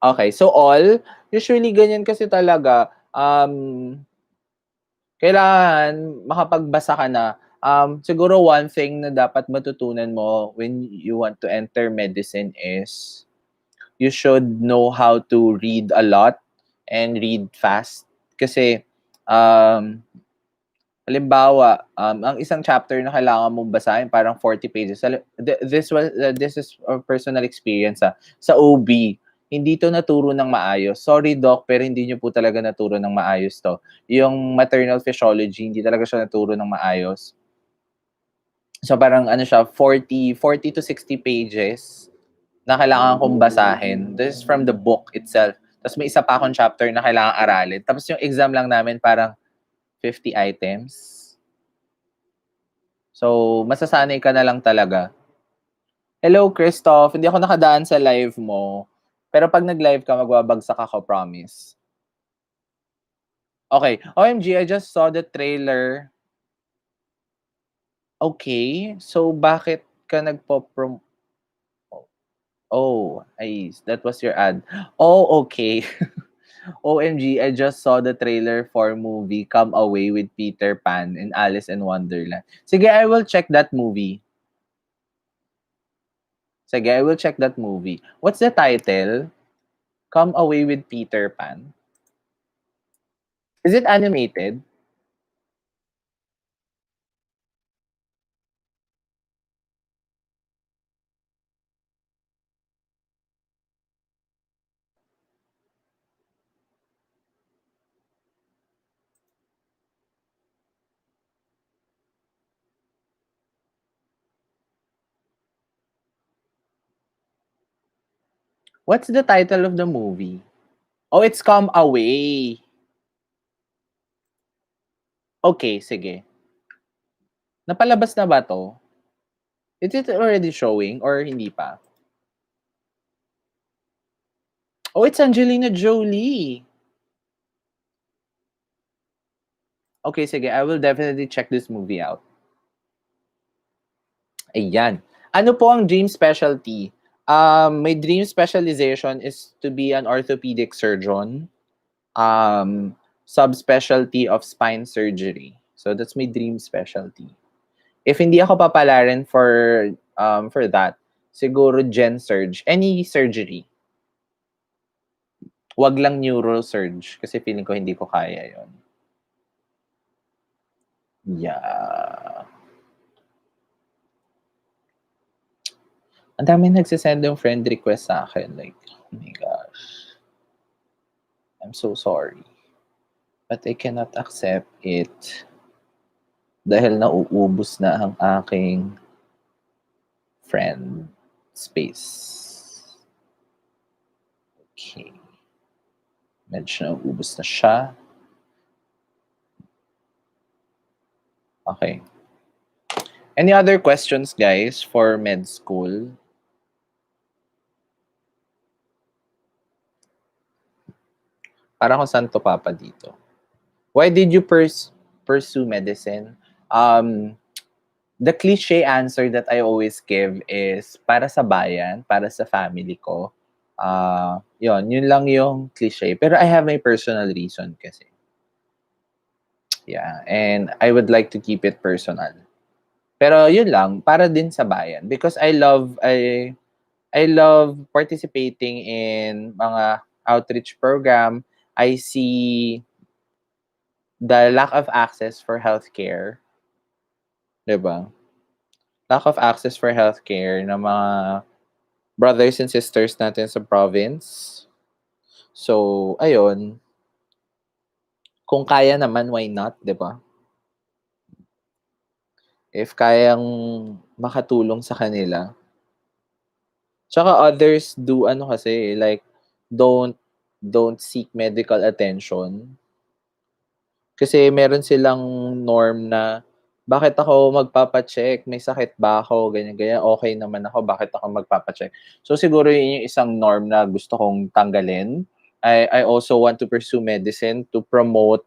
Okay, so usually ganyan kasi talaga, kailangan makapagbasa ka na. Siguro one thing na dapat matutunan mo when you want to enter medicine is you should know how to read a lot and read fast. Kasi, halimbawa, ang isang chapter na kailangan mong basahin parang 40 pages. This is a personal experience sa OB. Hindi to naturo ng maayos. Sorry doc, pero hindi nyo po talaga naturo ng maayos to. Yung maternal physiology, hindi talaga siya naturo ng maayos. So parang siya, 40 to 60 pages na kailangan kong basahin. This is from the book itself. Tapos may isa pa akong chapter na kailangan aralin. Tapos yung exam lang namin parang 50 items. So, masasanay ka na lang talaga. Hello, Christoph. Hindi ako nakadaan sa live mo. Pero pag nag-live ka, magbabagsak ako, promise. Okay. OMG, I just saw the trailer. Okay. So, bakit ka nagpo-prom... Oh, that was your ad. Oh, okay. OMG, I just saw the trailer for movie Come Away with Peter Pan and Alice in Wonderland. Sige, I will check that movie. Sige, I will check that movie. What's the title? Come Away with Peter Pan. Is it animated? What's the title of the movie? Oh, it's Come Away. Okay, sige. Napalabas na ba to? Is it already showing or hindi pa? Oh, it's Angelina Jolie. Okay, sige. I will definitely check this movie out. Ayan. Ano po ang dream specialty? My dream specialization is to be an orthopedic surgeon. Subspecialty of spine surgery. So that's my dream specialty. If hindi ako papalarin for that, siguro gen surge, any surgery. Wag lang neurosurge kasi feeling ko hindi ko kaya 'yon. Yeah. Ang daming nagse-send ng friend request sa akin, like, oh my gosh. I'm so sorry. But I cannot accept it dahil nauubos na ang aking friend space. Okay. Medyo nauubos na siya. Okay. Any other questions, guys, for med school? Parang kung saan to papa dito. Why did you pursue medicine? The cliche answer that I always give is para sa bayan, para sa family ko. Yun lang yung cliche. Pero I have my personal reason kasi. Yeah, and I would like to keep it personal. Pero yun lang, para din sa bayan. Because I love participating in mga outreach program. I see the lack of access for healthcare, 'di ba? Lack of access for healthcare ng mga brothers and sisters natin sa province. So, ayun, kung kaya naman, why not, 'di ba? If kayang makatulong sa kanila. Tsaka others do ano kasi, like, don't don't seek medical attention. Kasi meron silang norm na, "Bakit ako magpapa-check? May sakit ba ako?" Ganyan-ganyan. "Okey naman ako, bakit ako magpapa-check?" So, siguro yun yung isang norm na gusto kong tanggalin. I also want to pursue medicine to promote,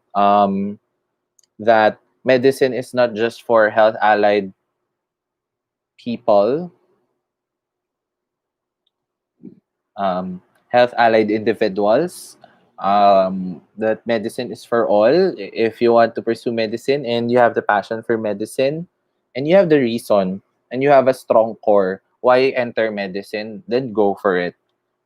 that medicine is not just for health allied people, health allied individuals, that medicine is for all. If you want to pursue medicine and you have the passion for medicine and you have the reason and you have a strong core why enter medicine, then go for it.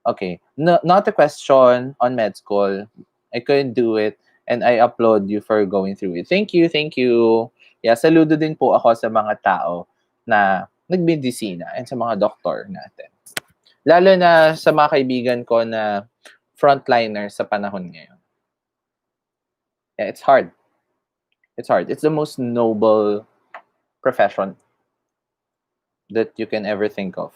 Okay, no, not a question on med school. I couldn't do it and I applaud you for going through it. Thank you, thank you. Yeah, saludo din po ako sa mga tao na nagmedisina and sa mga doktor natin. Lalo na sa mga kaibigan ko na frontliner sa panahon ngayon. Yeah, it's hard. It's hard. It's the most noble profession that you can ever think of.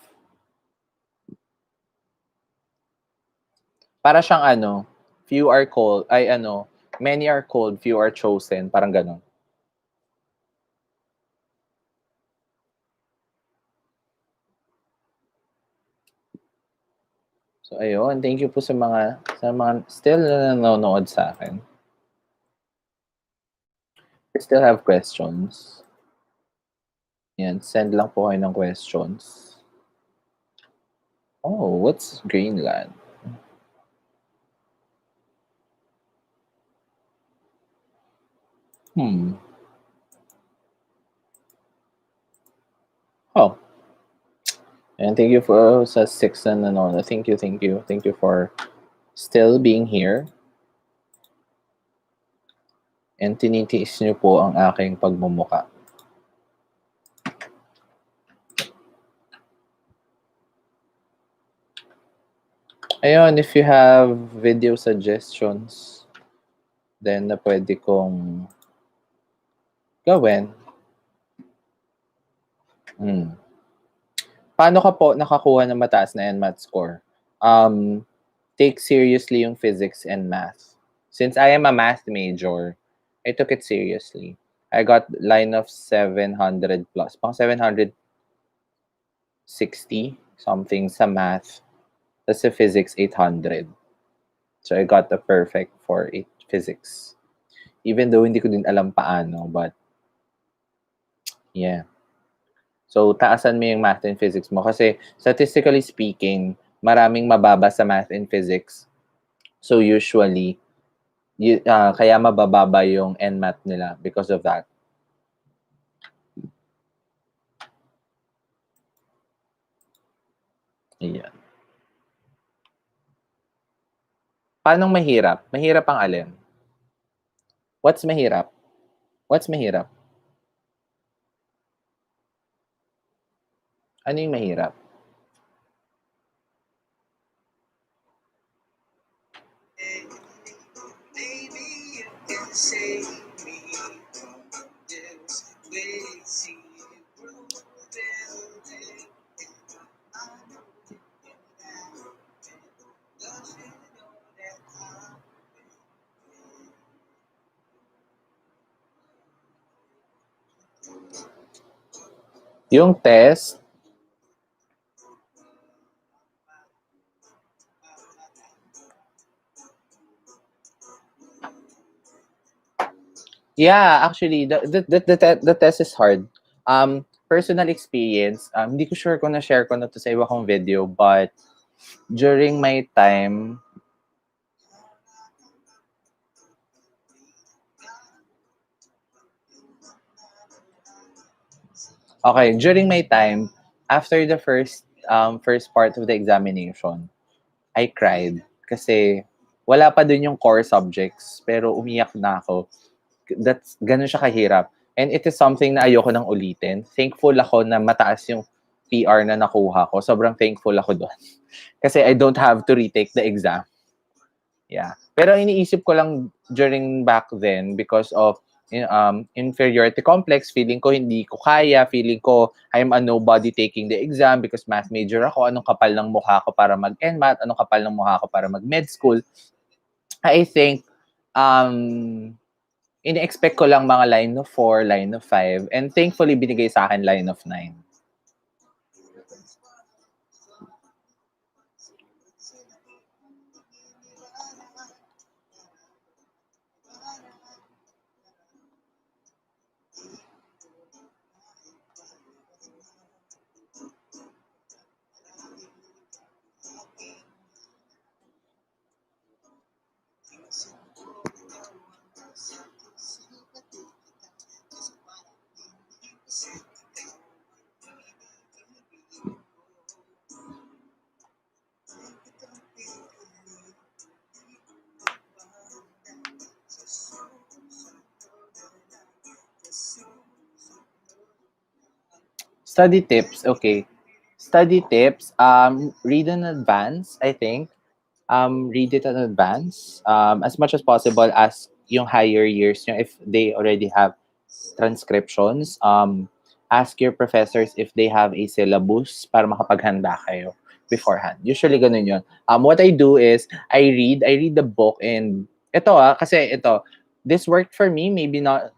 Para siyang ano, few are called, ay ano, many are called, few are chosen, parang gano'n. So ayun, thank you po sa mga still na nanonood sa'kin. I still have questions. Yan, send lang po kayo ng questions. Oh, what's Greenland? Hmm. Oh. And thank you for sa 6 na nanonood. Thank you. Thank you for still being here. And tinitiis niyo po ang aking pagmumuka. Ayun, if you have video suggestions, then na pwede kong gawin. Paano ka po nakakuha ng mataas na NMAT score? Take seriously yung physics and math. Since I am a math major, I took it seriously. I got line of 700 plus. Pang 760 something sa math. Tapos sa physics, 800. So I got the perfect for physics. Even though hindi ko din alam paano, but yeah. So, taasan mo yung math and physics mo. Kasi, statistically speaking, maraming mababa sa math and physics. So, usually, kaya mabababa yung NMAT nila because of that. Ayan. Paano mahirap? Mahirap ang alin? What's mahirap? What's mahirap? Ano yung mahirap? Yung test, yeah, actually, the test is hard. Personal experience, hindi ko sure kung na-share ko na to sa iba kong video, but during my time, okay, during my time, after the first part of the examination, I cried kasi wala pa dun yung core subjects, pero umiyak na ako. Ganun siya kahirap. And it is something na ayoko nang ulitin. Thankful ako na mataas yung PR na nakuha ko. Sobrang thankful ako doon. Kasi I don't have to retake the exam. Yeah. Pero iniisip ko lang during back then because of inferiority complex, feeling ko hindi ko kaya, feeling ko I'm a nobody taking the exam because math major ako, anong kapal ng mukha ko para mag-NMAT, anong kapal ng mukha ko para mag-med school. I think, ini-expect ko lang mga line of 4, line of 5, and thankfully binigay sa akin line of 9. Study tips, okay. Study tips, read in advance, I think. Read it in advance. As much as possible, ask yung higher years, yung if they already have transcriptions. Ask your professors if they have a syllabus para makapaghanda kayo beforehand. Usually, ganun yun. What I do is, I read the book, and kasi this worked for me, maybe not,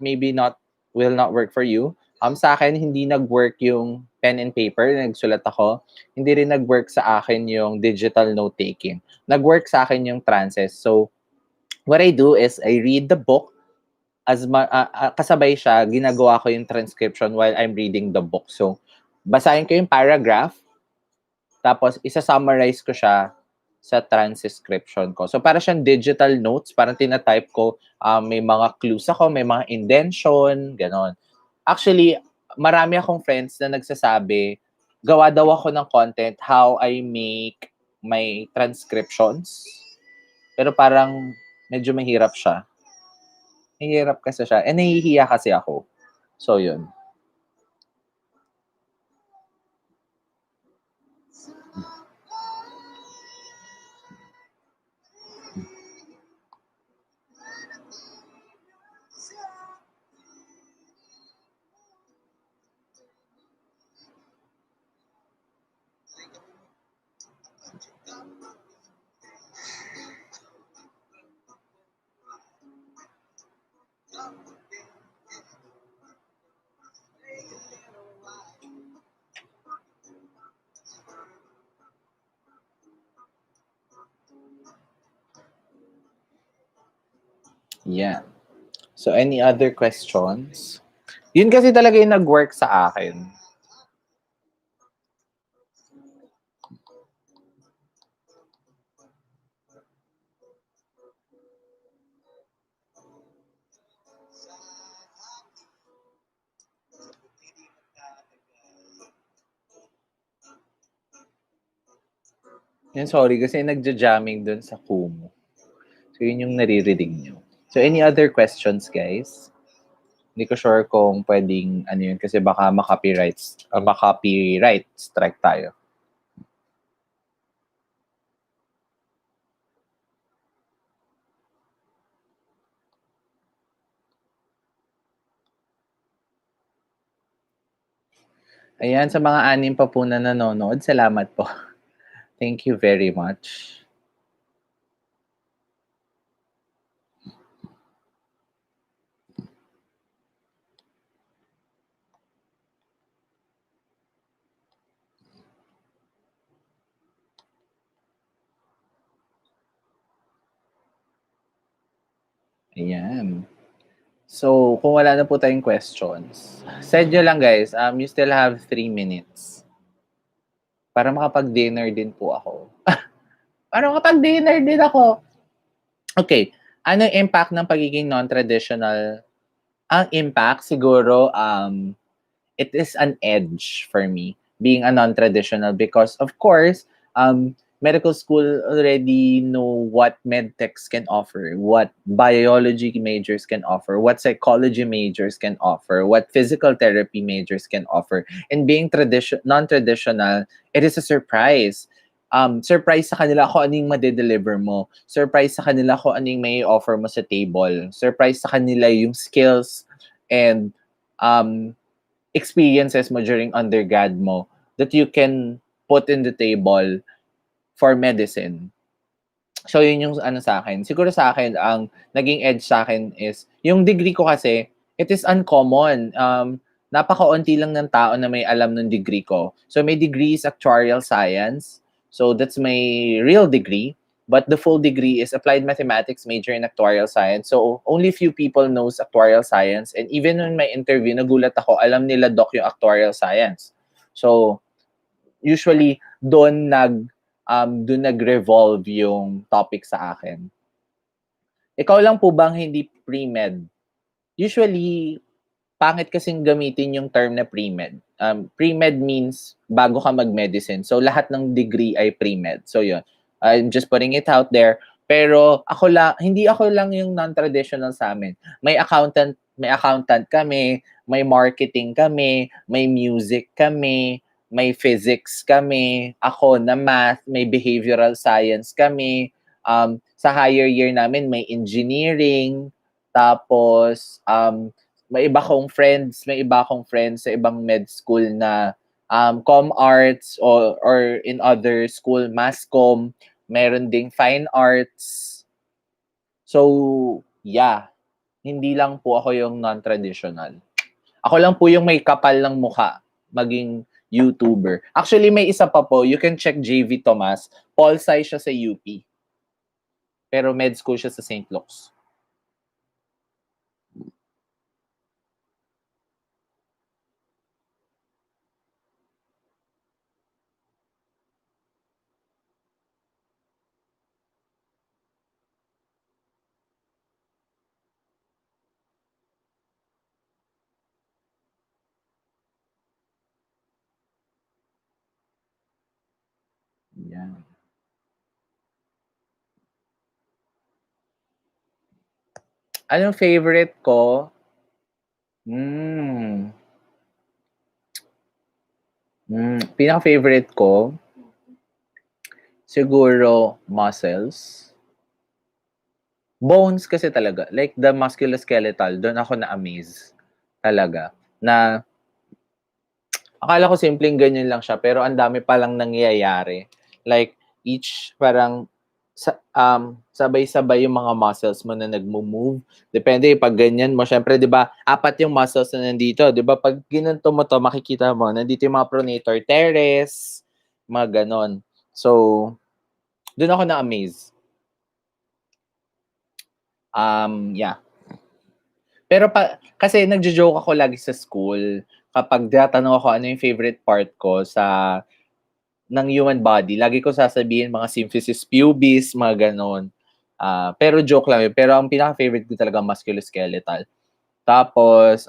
will not work for you. Sa akin, hindi nag-work yung pen and paper, nagsulat ako. Hindi rin nag-work sa akin yung digital note-taking. Nag-work sa akin yung trances. So, what I do is, I read the book, kasabay siya, ginagawa ko yung transcription while I'm reading the book. So, basahin ko yung paragraph, tapos isa-summarize ko siya sa transcription ko. So, para siyang digital notes, parang tinatype ko, may mga clues ako, may mga indention, ganon. Actually, marami akong friends na nagsasabi, gawa daw ako ng content how I make my transcriptions. Pero parang medyo mahirap siya. Mahirap kasi siya. Eh, nahihiya kasi ako. So, yun. Yeah. So, any other questions? Yun kasi talaga yung nag-work sa akin. Yun, sorry, kasi nagja-jamming dun sa Kumu. So, yun yung naririnig nyo. So, any other questions, guys? Hindi ko sure kung pwedeng ano yun kasi baka makapiright strike tayo. Ayan, sa mga anim pa po na nanonood, salamat po. Thank you very much. Ayan. So, kung wala na po tayong questions, send nyo lang guys, you still have 3 minutes. Para makapag-dinner din po ako. Para makapag-dinner din ako. Okay. Ano yung impact ng pagiging non-traditional? Ang impact, siguro, it is an edge for me being a non-traditional because of course medical school already know what medtechs can offer, what biology majors can offer, what psychology majors can offer, what physical therapy majors can offer. And being non-traditional, it is a surprise. Surprise sa kanila kung anong madedeliver mo. Surprise sa kanila kung anong may offer mo sa table. Surprise sa kanila yung skills and um, experiences mo during undergrad mo that you can put in the table for medicine. So, yun yung ano sa akin. Siguro sa akin, ang naging edge sa akin is, yung degree ko kasi, it is uncommon. Napakaunti lang ng tao na may alam ng degree ko. So, may degree is actuarial science. So, that's my real degree. But the full degree is applied mathematics major in actuarial science. So, only few people knows actuarial science. And even in my interview, nagulat ako, alam nila doc yung actuarial science. So, usually, doon nag-revolve yung topic sa akin. Ikaw lang po bang hindi pre-med? Usually, pangit kasing gamitin yung term na pre-med. Pre-med means bago ka mag-medicine. So, lahat ng degree ay pre-med. So, yun. I'm just putting it out there. Pero hindi ako lang yung non-traditional sa amin. May accountant kami, may marketing kami, may music kami, may physics kami, ako na math, may behavioral science kami. Sa higher year namin, may engineering, tapos may iba akong friends sa ibang med school na com arts or in other school mass com, meron ding fine arts. So, yeah, hindi lang po ako yung non-traditional. Ako lang po yung may kapal ng mukha maging YouTuber. Actually, may isa pa po, you can check JV Tomas, Pol Sci siya sa UP. Pero med school siya sa St. Luke's. Ayan. Anong favorite ko? Hmm. Pinaka-favorite ko, siguro muscles. Bones kasi talaga, like the musculoskeletal, dun ako na-amaze talaga. Na akala ko simpleng ganyan lang siya, pero ang dami palang nangyayari. Like, each parang sabay-sabay yung mga muscles mo na nagmo-move. Depende pag ganyan mo, syempre 'di ba, apat yung muscles na nandito, 'di ba? Pag ginanto mo 'to, makikita mo nandito yung mga pronator teres, mga ganon. So, doon ako na-amaze. Yeah. Pero kasi nagjo-joke ako lagi sa school kapag tinatanong ako ano yung favorite part ko ng human body, lagi ko sasabihin mga symphysis pubis, mga gano'n. Pero joke lang yun. Pero ang pinaka-favorite ko talaga musculoskeletal. Tapos,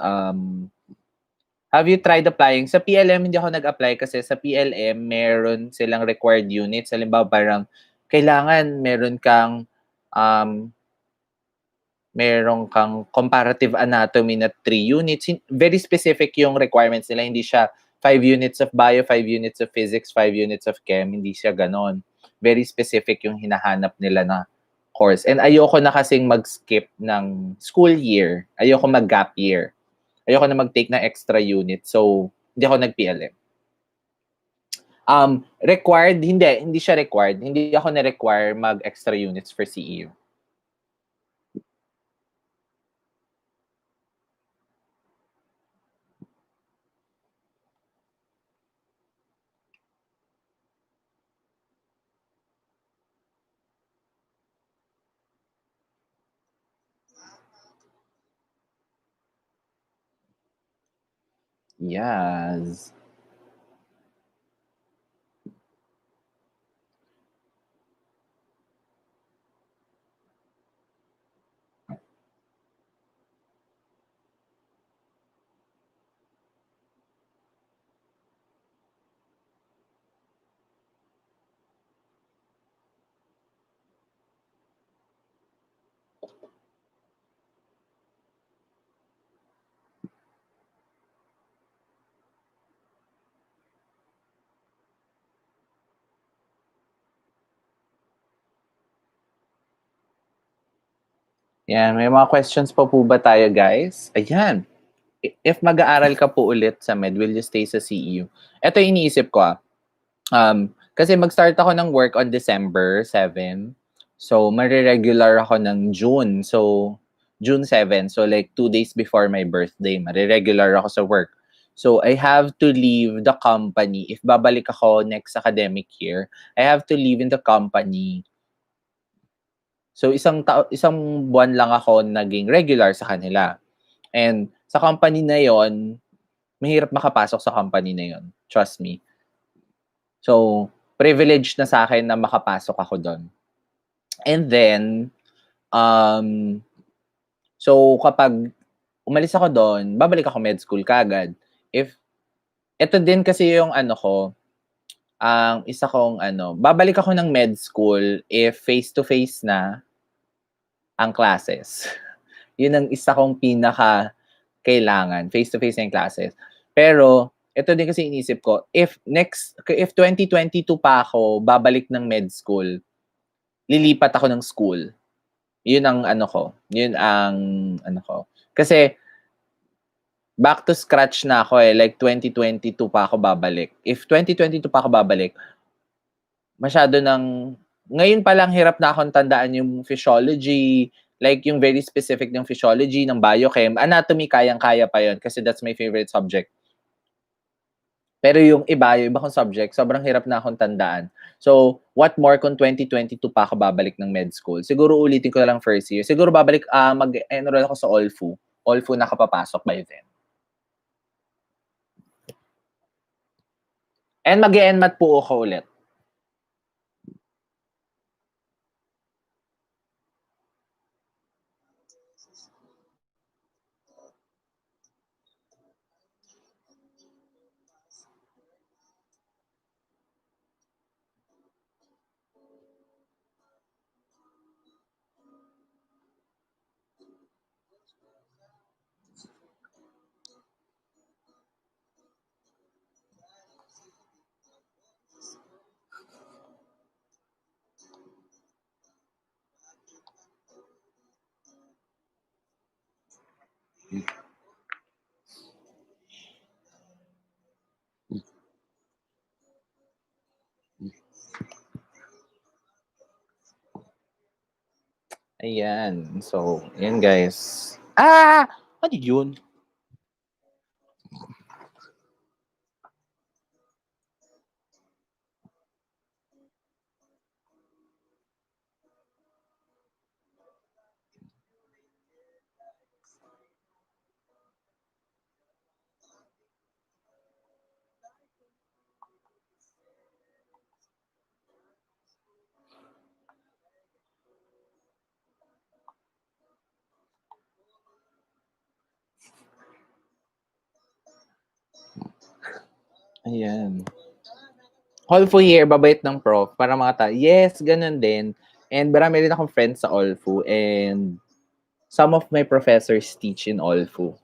have you tried applying? Sa PLM, hindi ako nag-apply kasi sa PLM, meron silang required units. Halimbawa, parang kailangan um, meron kang comparative anatomy na 3 units. Very specific yung requirements nila. Hindi siya 5 units of bio, 5 units of physics, 5 units of chem. Hindi siya ganon. Very specific yung hinahanap nila na course. And ayoko na kasing mag-skip ng school year. Ayoko mag-gap year. Ayoko na mag-take ng extra unit. So, hindi ako nag-PLM. Required, hindi siya required. Hindi ako na-require mag-extra units for CEU. Yes. Yan, may mga questions pa po ba tayo, guys? Ayan. If mag-aaral ka po ulit sa med, will you stay sa CEU? Ito yung iniisip ko. Kasi mag-start ako ng work on December 7. So, mariregular ako ng June. So, June 7. So, like 2 days before my birthday, mariregular ako sa work. So, I have to leave the company. If babalik ako next academic year, I have to leave in the company. So, isang buwan lang ako naging regular sa kanila. And sa company na yon, mahirap makapasok sa company na yon. Trust me. So, privilege na sa akin na makapasok ako doon. And then, um, so kapag umalis ako doon, babalik ako med school kagad. Ito din kasi yung ano ko, ang isa kong babalik ako ng med school if face-to-face na ang classes. Yun ang isa kong pinaka kailangan, face-to-face na yung classes. Pero, ito din kasi inisip ko, if 2022 pa ako babalik ng med school, lilipat ako ng school. Yun ang ano ko. Kasi, back to scratch na ako like 2022 pa ako babalik. If 2022 pa ako babalik, masyado ngayon pa lang hirap na akong tandaan yung physiology, like yung very specific ng physiology, ng biochem, anatomy, kayang-kaya pa yon kasi that's my favorite subject. Pero yung iba kong subject, sobrang hirap na akong tandaan. So, what more kung 2022 pa ako babalik ng med school? Siguro ulitin ko na lang first year. Siguro mag-enroll ako sa OLFU. OLFU nakapapasok by then. And mag-e-NMAT po ako ulit. Ayan. So, ayan guys. Ah! Ano yun? Ayan. Allfu here, babait ng prof. Para mga yes, ganun din. And marami rin akong friends sa Allfu. And some of my professors teach in Allfu.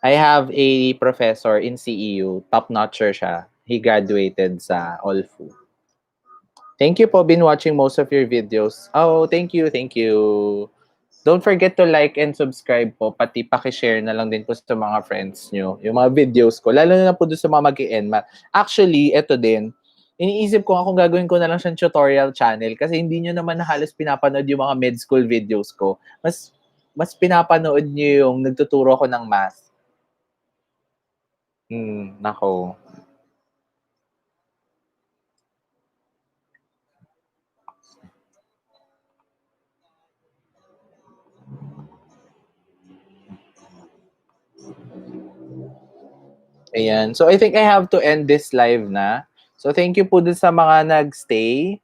I have a professor in CEU, top-notcher siya. He graduated sa Allfu. Thank you po, been watching most of your videos. Oh, thank you, thank you. Don't forget to like and subscribe po, pati pakishare na lang din po sa mga friends nyo, yung mga videos ko, lalo na po doon sa mga mag-i-NMAT. Actually, ito din, iniisip ko nga kung gagawin ko na lang siyang tutorial channel kasi hindi nyo naman na halos pinapanood yung mga med school videos ko. Mas pinapanood nyo yung nagtuturo ko ng math. Nako. Ayan. So, I think I have to end this live na. So, thank you po dun sa mga nagstay.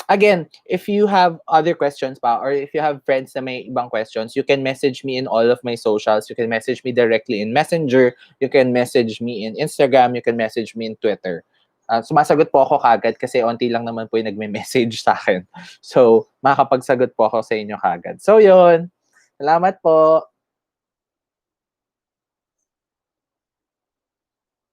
Again, if you have other questions pa, or if you have friends na may ibang questions, you can message me in all of my socials. You can message me directly in Messenger. You can message me in Instagram. You can message me in Twitter. Sumasagot po ako kagad kasi onti lang naman po yung nagme-message sa akin. So, makakapagsagot po ako sa inyo kagad. So, yun. Salamat po.